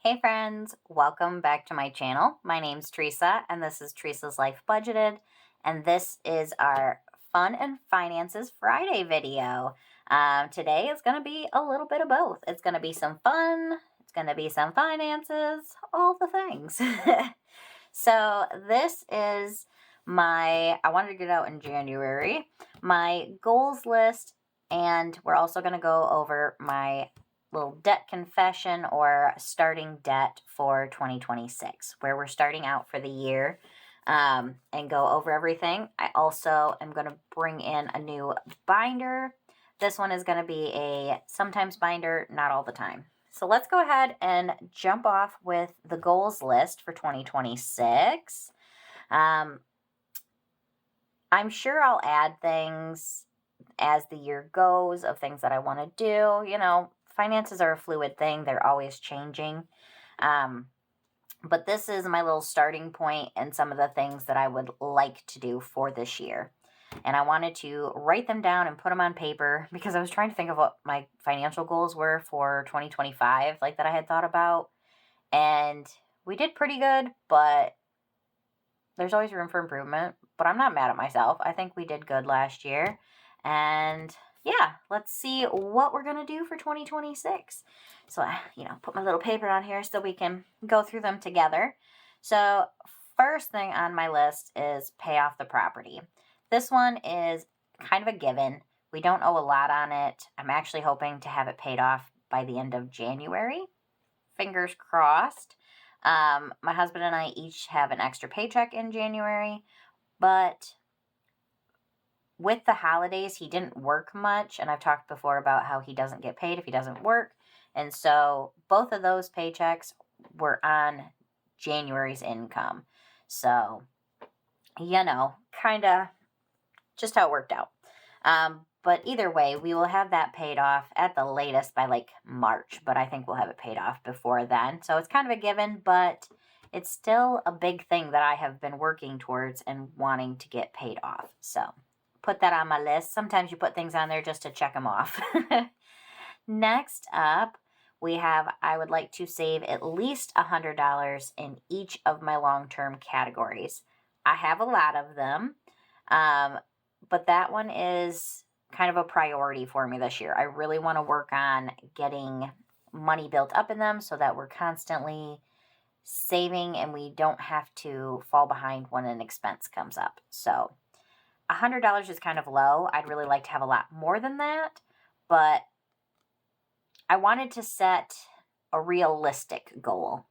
Hey friends, welcome back to my channel. My name's Teresa and this is Teresa's Life Budgeted, and this is our Fun and Finances Friday video. Today is going to be a little bit of both. It's going to be some fun, it's going to be some finances, all the things. So this is I wanted to get out in January, my goals list, and we're also going to go over my little debt confession or starting debt for 2026, where we're starting out for the year, and go over everything. I also am going to bring in a new binder. This one is going to be a sometimes binder, not all the time. So let's go ahead and jump off with the goals list for 2026. I'm sure I'll add things as the year goes of things that I want to do. You know, finances are a fluid thing. They're always changing. But this is my little starting point and some of the things that I would like to do for this year. And I wanted to write them down and put them on paper because I was trying to think of what my financial goals were for 2025, like that I had thought about. And we did pretty good, but there's always room for improvement. But I'm not mad at myself. I think we did good last year. And yeah, let's see what we're going to do for 2026. So, put my little paper on here so we can go through them together. So first thing on my list is pay off the property. This one is kind of a given. We don't owe a lot on it. I'm actually hoping to have it paid off by the end of January. Fingers crossed. My husband and I each have an extra paycheck in January, but with the holidays, he didn't work much, and I've talked before about how he doesn't get paid if he doesn't work, and so both of those paychecks were on January's income. So, kind of just how it worked out. But either way, we will have that paid off at the latest by like March, but I think we'll have it paid off before then. So it's kind of a given, but it's still a big thing that I have been working towards and wanting to get paid off. So put that on my list. Sometimes you put things on there just to check them off. Next up, I would like to save at least $100 in each of my long-term categories. I have a lot of them, but that one is kind of a priority for me this year. I really want to work on getting money built up in them so that we're constantly saving and we don't have to fall behind when an expense comes up. So $100 is kind of low. I'd really like to have a lot more than that, but I wanted to set a realistic goal.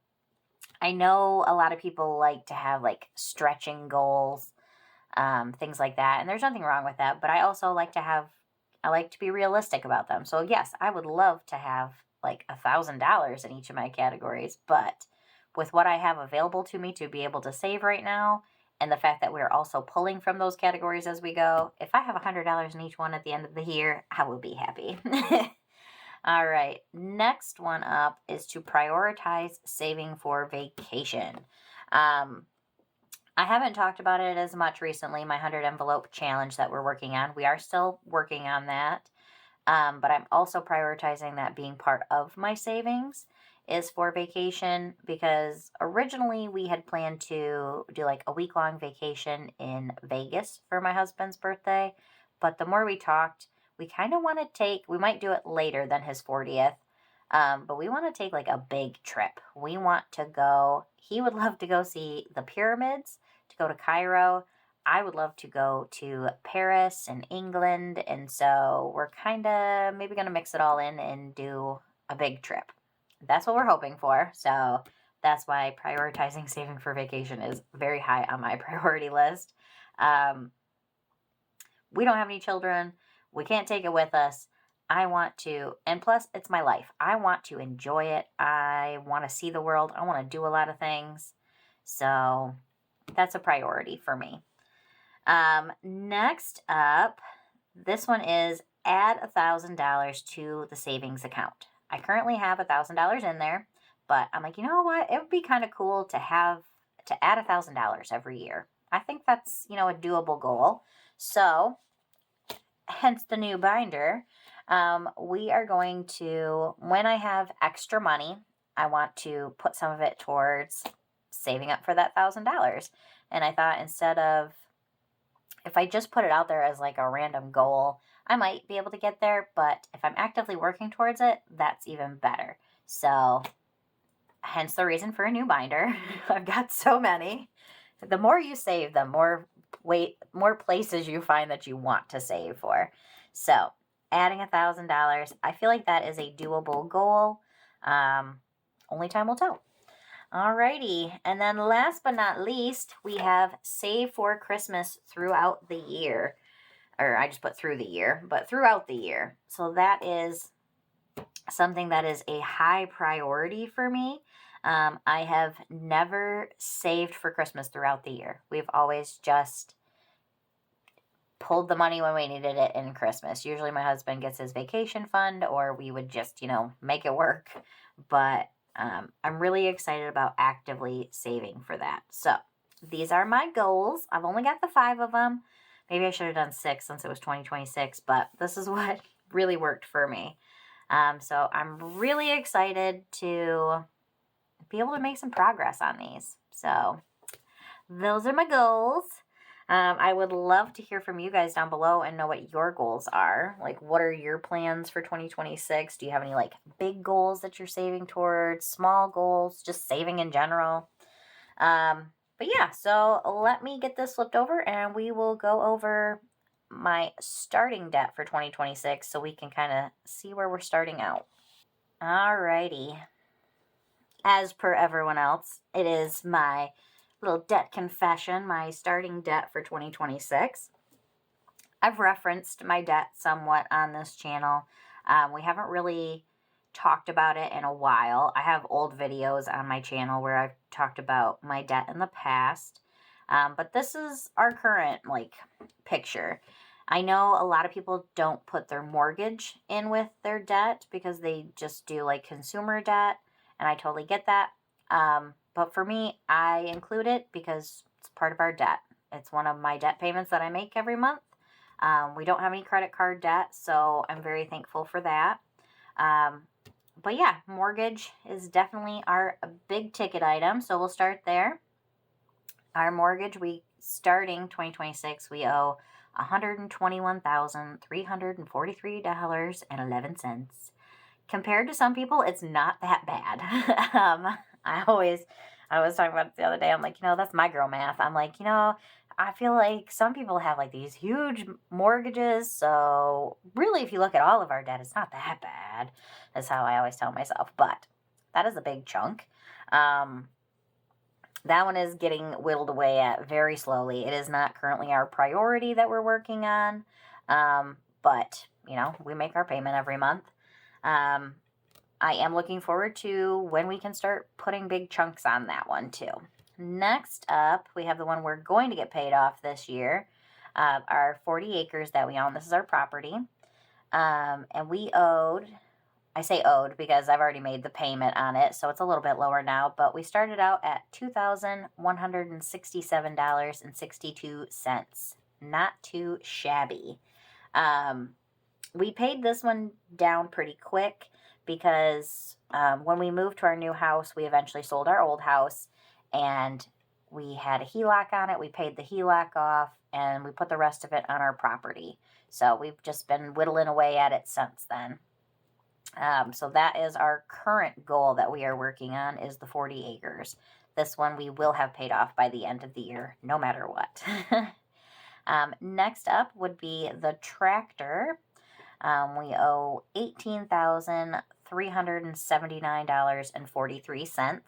I know a lot of people like to have like stretching goals, things like that, and there's nothing wrong with that, but I also like to be realistic about them. So yes, I would love to have like $1,000 in each of my categories, but with what I have available to me to be able to save right now, and the fact that we're also pulling from those categories as we go, if I have $100 in each one at the end of the year, I will be happy. All right, next one up is to prioritize saving for vacation. I haven't talked about it as much recently, my 100 envelope challenge that we're working on. We are still working on that, but I'm also prioritizing that being part of my savings is for vacation, because originally we had planned to do like a week-long vacation in Vegas for my husband's birthday, but the more we talked, we kind of want to we might do it later than his 40th, but we want to take like a big trip. We want to go, he would love to go see the pyramids, to go to Cairo. I would love to go to Paris and England, and so we're kind of maybe going to mix it all in and do a big trip. That's what we're hoping for, so that's why prioritizing saving for vacation is very high on my priority list. We don't have any children. We can't take it with us. I want to, and plus it's my life. I want to enjoy it. I want to see the world. I want to do a lot of things. So that's a priority for me. Next up, this one is add $1,000 to the savings account. I currently have $1,000 in there, but I'm like, you know what? It would be kind of cool to add $1,000 every year. I think that's, a doable goal. So hence the new binder. We are going to, when I have extra money, I want to put some of it towards saving up for that $1,000. And I thought instead of, if I just put it out there as like a random goal, I might be able to get there, but if I'm actively working towards it, that's even better. So hence the reason for a new binder. I've got so many. The more you save, the more places you find that you want to save for. So adding $1,000, I feel like that is a doable goal. Only time will tell. Alrighty, and then last but not least, we have save for Christmas throughout the year. Or I just put through the year, but throughout the year. So that is something that is a high priority for me. I have never saved for Christmas throughout the year. We've always just pulled the money when we needed it in Christmas. Usually my husband gets his vacation fund, or we would just, make it work. But I'm really excited about actively saving for that. So these are my goals. I've only got the 5 of them. Maybe I should have done 6 since it was 2026, but this is what really worked for me. So I'm really excited to be able to make some progress on these. So those are my goals. I would love to hear from you guys down below and know what your goals are. Like, what are your plans for 2026? Do you have any, big goals that you're saving towards? Small goals? Just saving in general? But yeah, so let me get this flipped over and we will go over my starting debt for 2026 so we can kind of see where we're starting out. Alrighty. As per everyone else, it is my little debt confession, my starting debt for 2026. I've referenced my debt somewhat on this channel. We haven't really talked about it in a while. I have old videos on my channel where I've talked about my debt in the past. But this is our current, picture. I know a lot of people don't put their mortgage in with their debt because they just do, consumer debt, and I totally get that. But for me, I include it because it's part of our debt. It's one of my debt payments that I make every month. We don't have any credit card debt, so I'm very thankful for that. But yeah, mortgage is definitely our big ticket item, so we'll start there. Our mortgage, starting 2026, we owe $121,343.11. Compared to some people, it's not that bad. I was talking about it the other day. I'm like, that's my girl math. I'm like, I feel like some people have these huge mortgages. So really, if you look at all of our debt, it's not that bad. That's how I always tell myself. But that is a big chunk. That one is getting whittled away at very slowly. It is not currently our priority that we're working on. But, we make our payment every month. I am looking forward to when we can start putting big chunks on that one too. Next up, we have the one we're going to get paid off this year. Our 40 acres that we own. This is our property. And we I say owed because I've already made the payment on it, so it's a little bit lower now, but we started out at $2,167.62. Not too shabby. We paid this one down pretty quick because when we moved to our new house, we eventually sold our old house, and we had a HELOC on it. We paid the HELOC off, and we put the rest of it on our property. So we've just been whittling away at it since then. So that is our current goal that we are working on, is the 40 acres. This one we will have paid off by the end of the year, no matter what. Next up would be the tractor. We owe $18,379.43.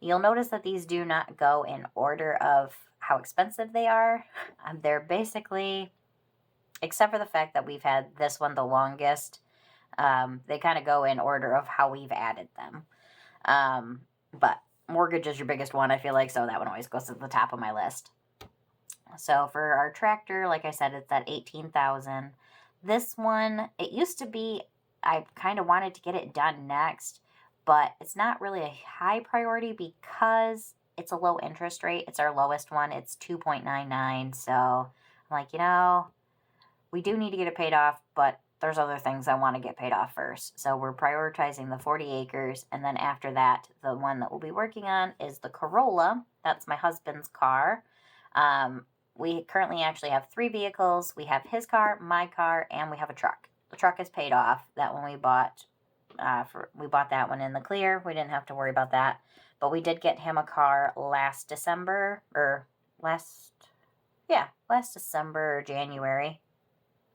You'll notice that these do not go in order of how expensive they are. They're basically, except for the fact that we've had this one the longest, they kind of go in order of how we've added them. But mortgage is your biggest one, I feel like, so that one always goes to the top of my list. So for our tractor, like I said, it's at $18,000. This one, it used to be, I kind of wanted to get it done next, but it's not really a high priority because it's a low interest rate. It's our lowest one. It's 2.99. So I'm like, we do need to get it paid off, but there's other things I want to get paid off first. So we're prioritizing the 40 acres. And then after that, the one that we'll be working on is the Corolla. That's my husband's car. We currently actually have 3 vehicles. We have his car, my car, and we have a truck. The truck is paid off. That one we bought, we bought that one in the clear. We didn't have to worry about that. But we did get him a car last December, or last December or January.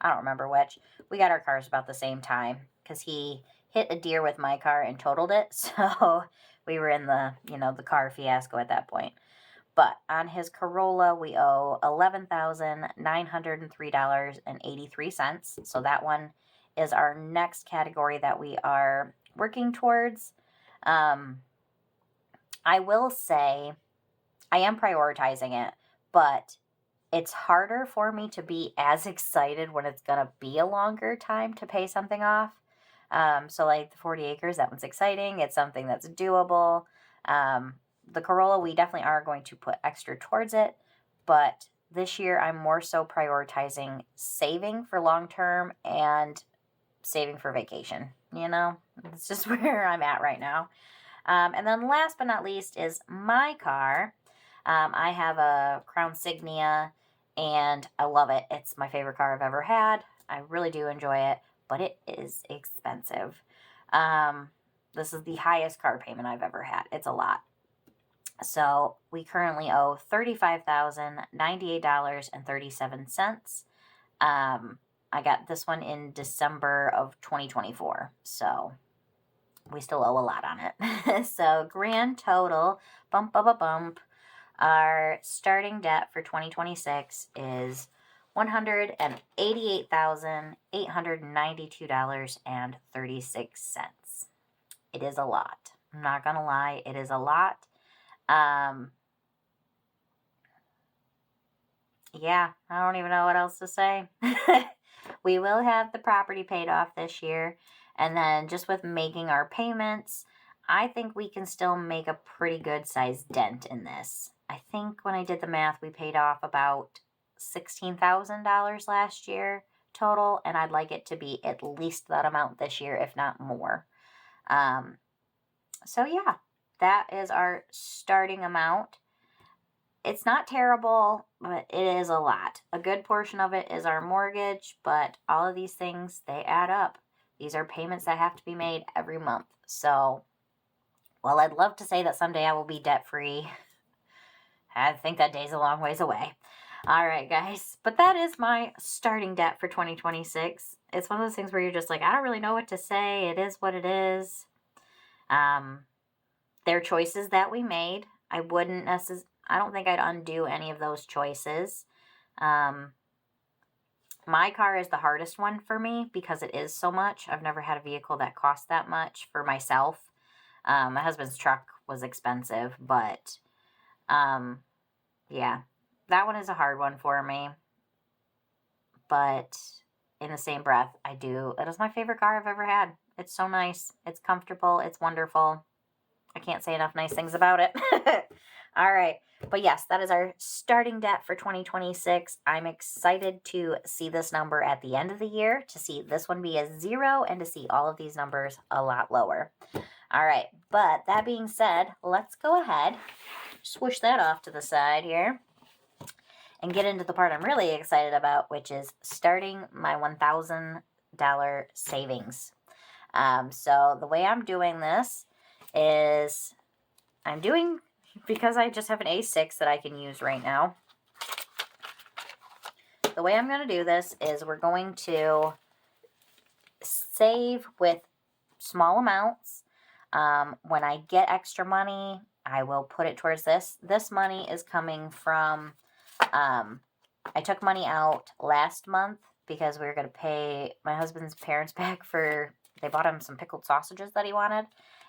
I don't remember which. We got our cars about the same time because he hit a deer with my car and totaled it. So we were in the, the car fiasco at that point. But on his Corolla, we owe $11,903.83. So that one is our next category that we are working towards. I will say I am prioritizing it, but it's harder for me to be as excited when it's going to be a longer time to pay something off. So like the 40 acres, that one's exciting. It's something that's doable. The Corolla, we definitely are going to put extra towards it. But this year, I'm more so prioritizing saving for long term and saving for vacation. It's just where I'm at right now. And then last but not least is my car. I have a Crown Signia, and I love it. It's my favorite car I've ever had. I really do enjoy it, but it is expensive. This is the highest car payment I've ever had. It's a lot. So we currently owe $35,098.37. I got this one in December of 2024. So we still owe a lot on it. So grand total, bump. Our starting debt for 2026 is $188,892.36. It is a lot. I'm not going to lie. It is a lot. Yeah, I don't even know what else to say. We will have the property paid off this year. And then just with making our payments, I think we can still make a pretty good sized dent in this. I think when I did the math, we paid off about $16,000 last year total, and I'd like it to be at least that amount this year, if not more. So yeah, that is our starting amount. It's not terrible, but it is a lot. A good portion of it is our mortgage, but all of these things, they add up. These are payments that have to be made every month. So, well, I'd love to say that someday I will be debt-free. I think that day's a long ways away. All right, guys. But that is my starting debt for 2026. It's one of those things where you're just like, I don't really know what to say. It is what it is. They're choices that we made. I don't think I'd undo any of those choices. My car is the hardest one for me because it is so much. I've never had a vehicle that cost that much for myself. My husband's truck was expensive, but yeah, that one is a hard one for me. But in the same breath, it is my favorite car I've ever had. It's so nice. It's comfortable. It's wonderful. I can't say enough nice things about it. All right. But yes, that is our starting debt for 2026. I'm excited to see this number at the end of the year, to see this one be a 0, and to see all of these numbers a lot lower. All right. But that being said, let's go ahead, swoosh that off to the side here, and get into the part I'm really excited about, which is starting my $1,000 savings. So the way I'm doing this is because I just have an A6 that I can use right now. The way I'm going to do this is we're going to save with small amounts. When I get extra money, I will put it towards this. This money is coming from, I took money out last month because we were going to pay my husband's parents back they bought him some pickled sausages that he wanted.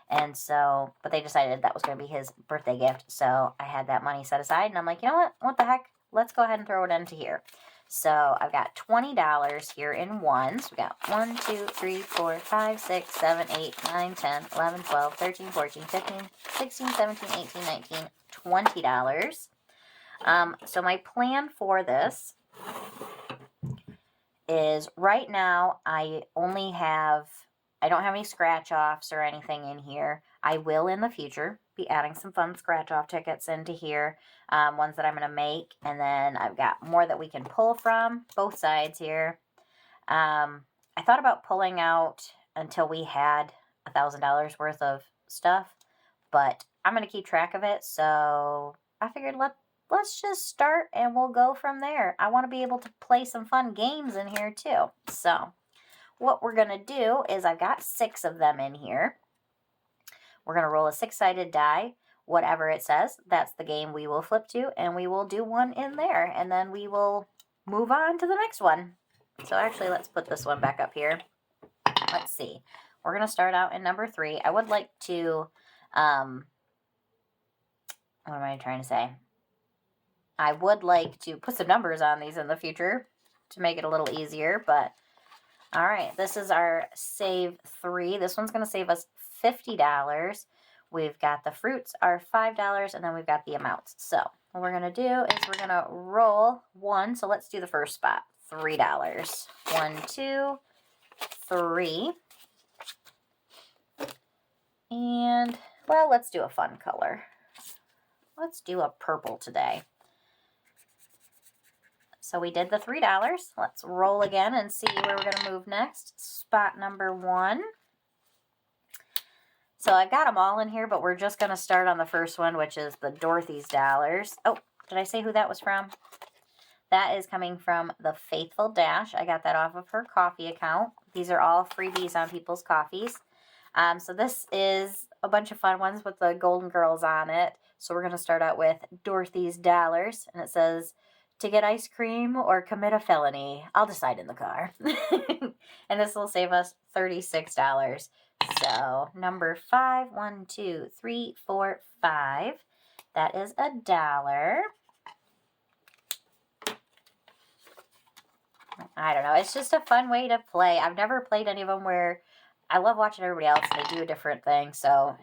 And so, but they decided that was going to be his birthday gift. So I had that money set aside, and I'm like, you know what the heck? Let's go ahead and throw it into here. So I've got $20 here in ones. We got 1, 2, 3, 4, 5, 6, 7, 8, 9, 10, 11, 12, 13, 14, 15, 16, 17, 18, 19, $20. So my plan for this is right now I don't have any scratch offs or anything in here. I will in the future be adding some fun scratch off tickets into here, ones that I'm going to make. And then I've got more that we can pull from both sides here. I thought about pulling out until we had $1,000 worth of stuff, but I'm going to keep track of it. So I figured let's just start and we'll go from there. I want to be able to play some fun games in here too. So what we're going to do is I've got 6 of them in here. We're going to roll a 6-sided die. Whatever it says, that's the game we will flip to, and we will do one in there, and then we will move on to the next one. So actually, let's put this one back up here. Let's see. We're going to start out in number 3. I would like to, what am I trying to say? I would like to put some numbers on these in the future to make it a little easier, but all right, this is our save 3. This one's going to save us $50. We've got the fruits are $5, and then we've got the amounts. So what we're going to do is we're going to roll 1. So let's do the first spot, $3. 1, 2, 3. And, well, let's do a fun color. Let's do a purple today. So we did the $3. Let's roll again and see where we're going to move next. Spot number 1. So I've got them all in here, but we're just going to start on the first one, which is the Dorothy's Dollars. Oh, did I say who that was from? That is coming from the Faithful Dash. I got that off of her coffee account. These are all freebies on people's coffees. So this is a bunch of fun ones with the Golden Girls on it. So we're going to start out with Dorothy's Dollars, and it says, to get ice cream or commit a felony, I'll decide in the car. And this will save us $36. So number 5, 1, 2, 3, 4, 5. That is $1. I don't know. It's just a fun way to play. I've never played any of them where I love watching everybody else. They do a different thing. So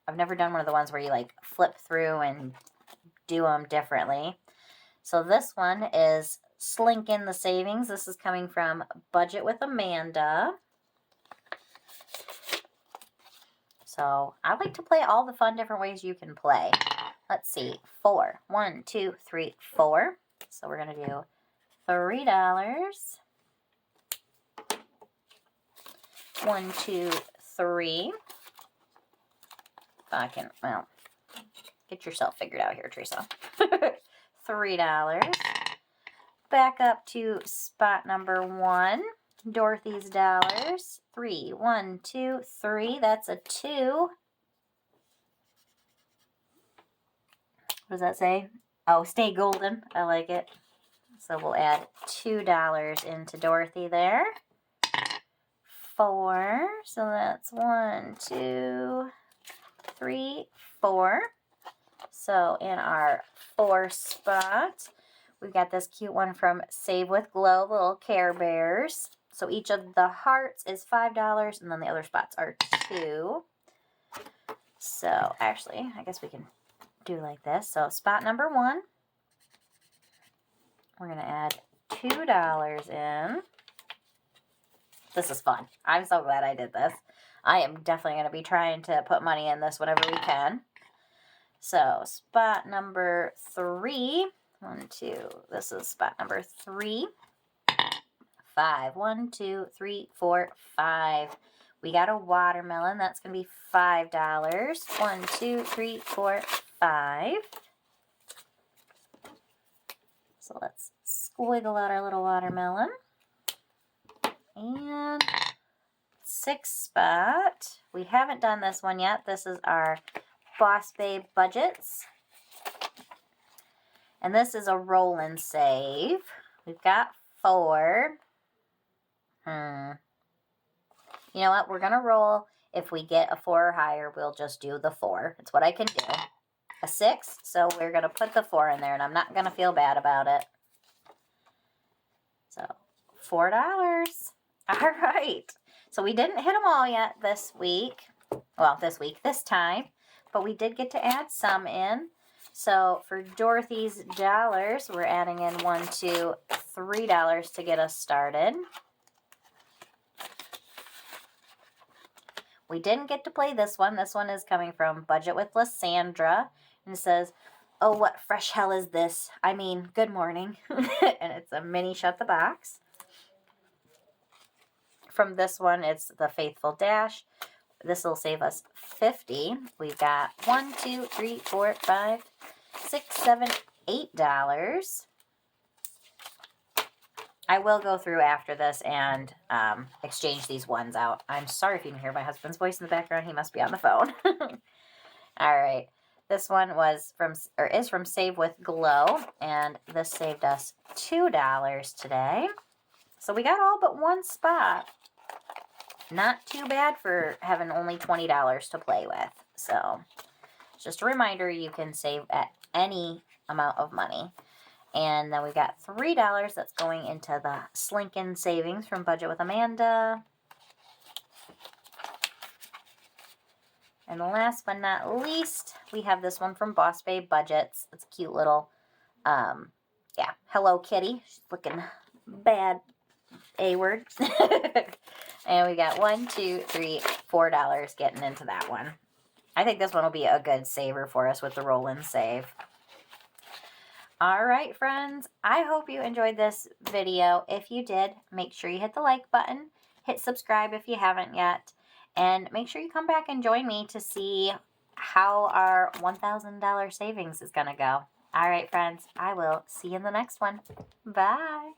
I've never done one of the ones where you like flip through and do them differently. So this one is Slink in the Savings. This is coming from BudgetWithAmanda. So I like to play all the fun different ways you can play. Let's see. 4. 1, 2, 3, 4. So we're going to do $3. 1, 2, 3. If I can, well, get yourself figured out here, Teresa. $3. Back up to spot number 1. Dorothy's Dollars. 3. 1, 2, 3. That's a 2. What does that say? Oh, stay golden. I like it. So we'll add $2 into Dorothy there. 4. So that's 1, 2, 3, 4. So in our 4 spot, we've got this cute one from Save with Glow, little Care Bears. So each of the hearts is $5, and then the other spots are 2. So actually, I guess we can do like this. So spot number 1, we're going to add $2 in. This is fun. I'm so glad I did this. I am definitely going to be trying to put money in this whenever we can. So spot number 3, 1, 2, this is spot number 3. 5, 1, 2, 3, 4, 5. We got a watermelon. That's going to be $5. 1, 2, 3, 4, 5. So let's squiggle out our little watermelon. And 6 spot. We haven't done this one yet. This is our BossBabeBudgets. And this is a roll and save. We've got 4. You know what? We're going to roll. If we get a 4 or higher, we'll just do the 4. It's what I can do. A 6, so we're going to put the 4 in there, and I'm not going to feel bad about it. So, $4. All right. So we didn't hit them all yet this week. Well, this time. But we did get to add some in. So for Dorothy's Dollars, we're adding in 1, 2, $3 to get us started. We didn't get to play this one. This one is coming from Budget with Lisandra. And it says, oh, what fresh hell is this? I mean, good morning. And it's a mini Shut the Box. From this one, it's the Faithful Dash. This will save us $50. We've got $1, $2, $3, $4, $5, $6, $7, $8. I will go through after this and exchange these ones out. I'm sorry if you can hear my husband's voice in the background. He must be on the phone. All right. This one is from Save with Glow, and this saved us $2 today. So we got all but one spot. Not too bad for having only $20 to play with. So just a reminder, you can save at any amount of money. And then we've got $3 that's going into the Slinkin' Savings from Budget with Amanda. And last but not least, we have this one from BossBabeBudgets. It's a cute little, Hello Kitty. She's looking bad, A-word. And we got $1, $2, $3, $4 getting into that one. I think this one will be a good saver for us with the roll and save. All right, friends, I hope you enjoyed this video. If you did, make sure you hit the like button, hit subscribe if you haven't yet, and make sure you come back and join me to see how our $1,000 savings is going to go. All right, friends, I will see you in the next one. Bye.